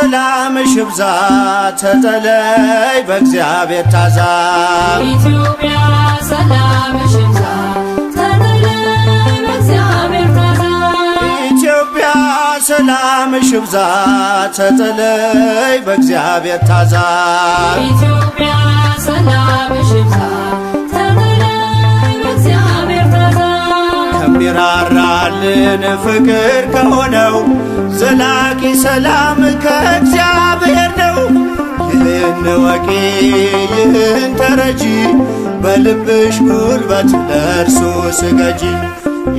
ሰላምሽ ይብዛ ተጠለይ በእግዚአብሔር ታዛ ኢትዮጵያ ሰላምሽ ይብዛ ተጠለይ በእግዚአብሔር ታዛ ኢትዮጵያ ሰላምሽ ይብዛ ተጠለይ በእግዚአብሔር ታዛ ኢትዮጵያ ሰላምሽ ይብዛ ተጠለይ በእግዚአብሔር ታዛ ከሚራራልን ፍቅር ከሆነው ዘላቂ ሰላም ከእግዚአብሔር ነው። ይህን ወቂ ይህን ተረጂ በልብሽ ጉልበት ለእርሱ ስገጂ።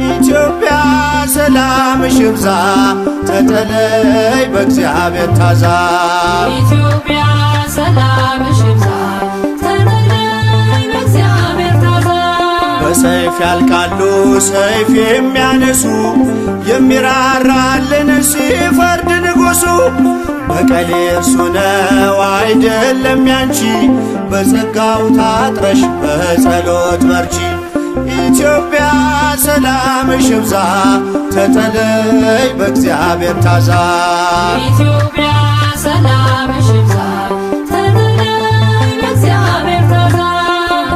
ኢትዮጵያ ሰላምሽ ይብዛ ተጠለይ በእግዚአብሔር ታዛ ኢትዮጵያ ሰላምሽ ይብዛ ተጠለይ በእግዚአብሔር ታዛ በሰይፍ ያልቃሉ ሰይፍ የሚያነሱ የሚራራልን ሲፈርድ ንጉሡ በቀል የእርሱ ነው አይደለም ያንቺ በጸጋው ታጥረሽ በጸሎት በርቺ። ኢትዮጵያ ሰላምሽ ይብዛ ተጠለይ በእግዚአብሔር ታዛ ኢትዮጵያ ሰላምሽ ይብዛ ተጠለይ በእግዚአብሔር ታዛ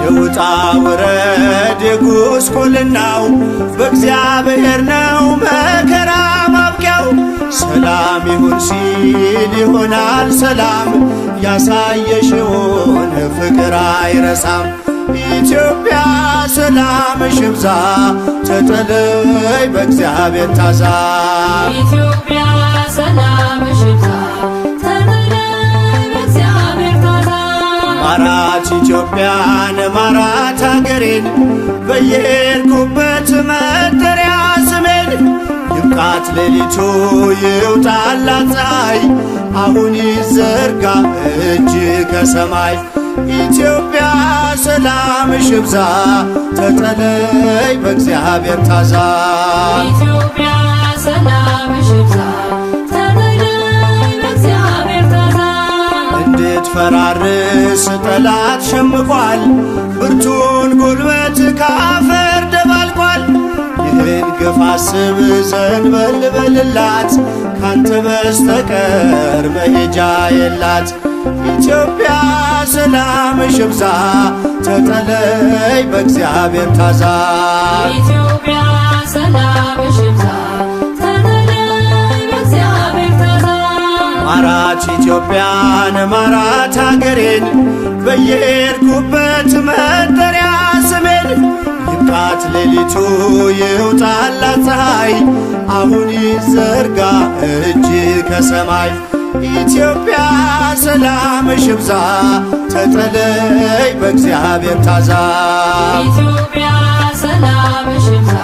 የውጣ ውረድ የጉስቁልናው በእግዚአብሔር ነው መከራ ማብቂያው። ሰላም ይሁን ሲል ይሆናል ሰላም ያሳየሽውን ፍቅር አይረሳም። ኢትዮጵያ ሰላምሽ ይብዛ ተጠለይ በእግዚአብሔር ታዛ ኢትዮጵያ ሰላምሽ ይብዛ ተጠለይ በእግዚአብሔር ታዛ ማራት ኢትዮጵያን ማራት አገሬን በየሄድኩበት መጠሪያ ስሜን ይብቃት ሌሊቱ ይውጣላት ፀሐይ አሁን ይዘርጋ እጅ ከሰማይ። ኢትዮጵያ ሰላምሽ ይብዛ ተጠለይ በእግዚአብሔር ታዛ ኢትዮጵያ ሰላምሽ ይብዛ ተጠለይ በእግዚአብሔር ታዛ እንድትፈራርስ ጠላት ሸምቋል ብርቱን ጉልበት ካፈር ደባልቋል። ይህን ግፍ አስብ ዘንበል በልላት ካንተ በስተቀር መሄጃ የላት። ኢትዮጵያ ሰላምሽ ይብዛ ተጠለይ በእግዚአብሔር ታዛ ኢትዮጵያ ሰላምሽ ይብዛ ተጠለይ በእግዚአብሔር ታዛ ማራት ኢትዮጵያን ማራት አገሬን በየሄድኩበት መጠሪያ ስሜን ይብቃት ሌሊቱ ይውጣላት ፀሐይ አሁን ይዘርጋ እጅ ከሰማይ። ኢትዮጵያ ሰላምሽ ይብዛ ተጠለይ በእግዚአብሔር ታዛ ኢትዮጵያ ሰላምሽ ይብዛ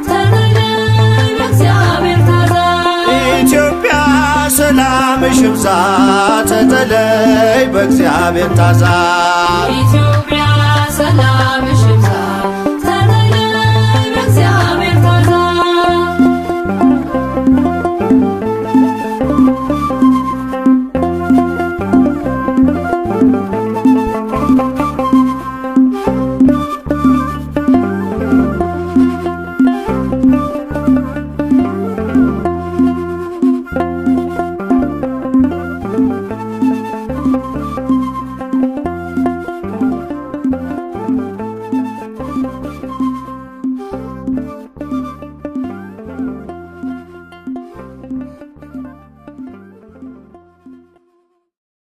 ተጠለይ በእግዚአብሔር ታዛ ኢትዮጵያ ሰላምሽ ይብዛ ተጠለይ በእግዚአብሔር ታዛ ኢትዮጵያ